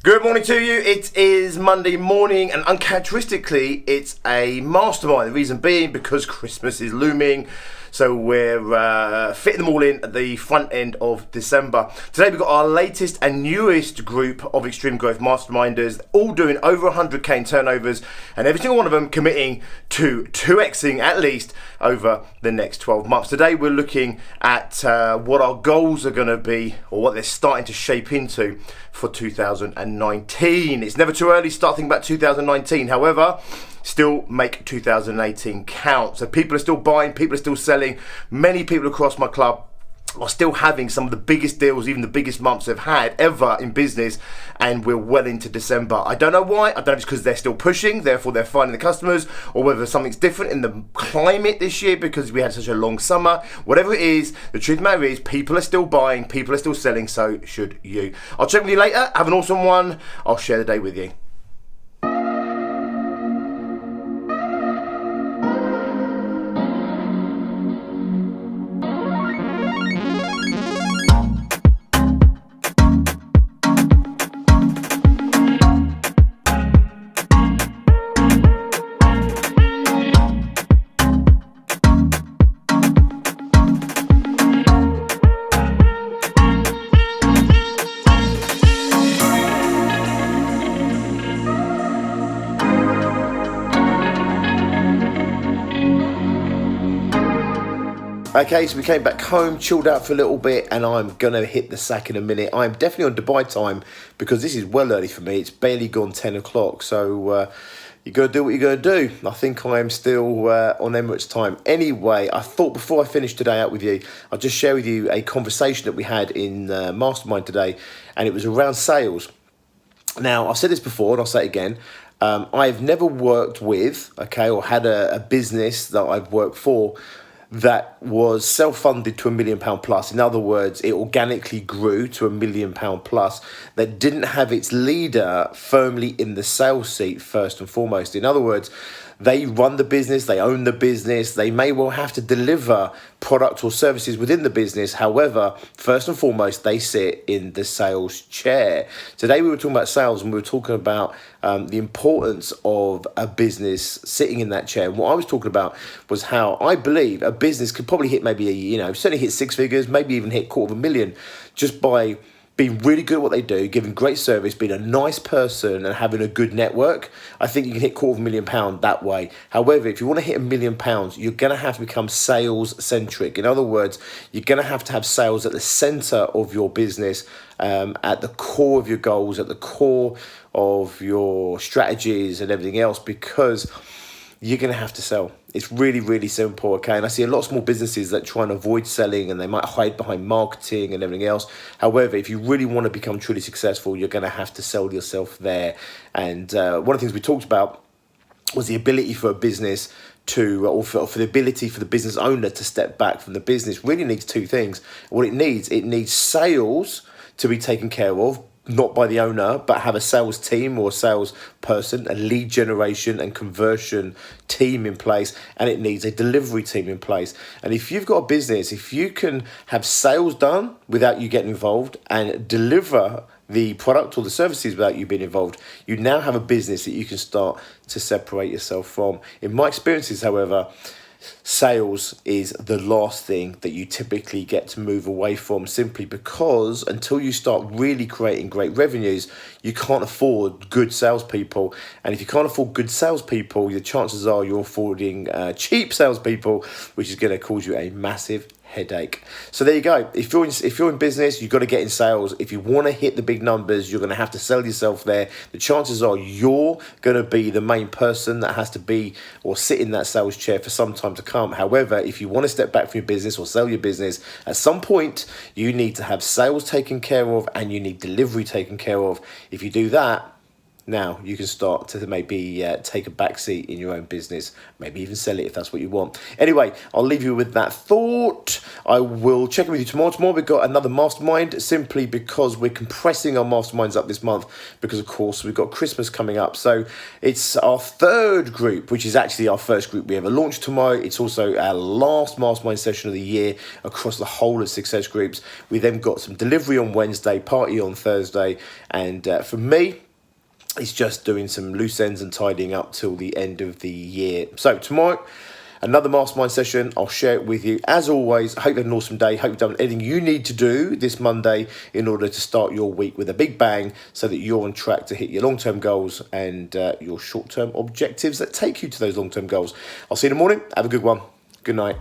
Good morning to you. It is Monday morning and uncharacteristically it's a mastermind. The reason being because Christmas is looming. So we're fitting them all in at the front end of December. Today we've got our latest and newest group of Extreme Growth Masterminders, all doing over 100k in turnovers, and every single one of them committing to 2xing at least over the next 12 months. Today we're looking at what our goals are going to be, or what they're starting to shape into for 2019. It's never too early to start thinking about 2019. However, still make 2018 count. So people are still buying, people are still selling. Many people across my club are still having some of the biggest deals, even the biggest months they've had ever in business, and we're well into December. I don't know why. I don't know if it's because they're still pushing, therefore they're finding the customers, or whether something's different in the climate this year because we had such a long summer. Whatever it is, the truth of the matter is people are still buying, people are still selling, so should you. I'll check with you later. Have an awesome one. I'll share the day with you. Okay, so we came back home, chilled out for a little bit, and I'm going to hit the sack in a minute. I'm definitely on Dubai time because this is well early for me. It's barely gone 10 o'clock, so you got to do what you got to do. I think I am still on Emirates time. Anyway, I thought before I finish today out with you, I'll just share with you a conversation that we had in Mastermind today, and it was around sales. Now, I've said this before, and I'll say it again. I've never worked with, or had a business that I've worked for that was self-funded to £1 million plus. In other words, it organically grew to £1 million plus, that didn't have its leader firmly in the sales seat first and foremost. In other words, they run the business, they own the business, they may well have to deliver products or services within the business. However, first and foremost, they sit in the sales chair. Today we were talking about sales, and we were talking about the importance of a business sitting in that chair. And what I was talking about was how I believe a business could probably hit maybe, certainly hit six figures, maybe even hit $250,000 just by being really good at what they do, giving great service, being a nice person and having a good network. I think you can hit £250,000 that way. However, if you want to hit £1 million, you're going to have to become sales-centric. In other words, you're going to have sales at the center of your business, at the core of your goals, at the core of your strategies and everything else, because you're going to have to sell. It's really, really simple, okay? And I see a lot of small businesses that try and avoid selling, and they might hide behind marketing and everything else. However, if you really want to become truly successful, you're going to have to sell yourself there. And one of the things we talked about was the ability for a business to, or for the ability for the business owner to step back from the business. Really needs two things. What it needs sales to be taken care of, not by the owner, but have a sales team or a sales person, a lead generation and conversion team in place, and it needs a delivery team in place. And if you've got a business, if you can have sales done without you getting involved and deliver the product or the services without you being involved, you now have a business that you can start to separate yourself from. In my experiences, however, sales is the last thing that you typically get to move away from, simply because until you start really creating great revenues, you can't afford good salespeople. And if you can't afford good salespeople, the chances are you're affording cheap salespeople, which is going to cause you a massive headache. So there you go. If you're in business, you've got to get in sales. If you want to hit the big numbers, you're going to have to sell yourself there. The chances are you're going to be the main person that has to be or sit in that sales chair for some time to come. However, if you want to step back from your business or sell your business, at some point you need to have sales taken care of and you need delivery taken care of. If you do that, now you can start to maybe take a back seat in your own business, maybe even sell it if that's what you want. Anyway, I'll leave you with that thought. I will check in with you tomorrow. Tomorrow we've got another mastermind, simply because we're compressing our masterminds up this month because, of course, we've got Christmas coming up. So it's our third group, which is actually our first group we ever launched tomorrow. It's also our last mastermind session of the year across the whole of Success Groups. We then got some delivery on Wednesday, party on Thursday, and for me, it's just doing some loose ends and tidying up till the end of the year. So tomorrow, another mastermind session. I'll share it with you. As always, I hope you had an awesome day. Hope you've done anything you need to do this Monday in order to start your week with a big bang so that you're on track to hit your long-term goals and your short-term objectives that take you to those long-term goals. I'll see you in the morning. Have a good one. Good night.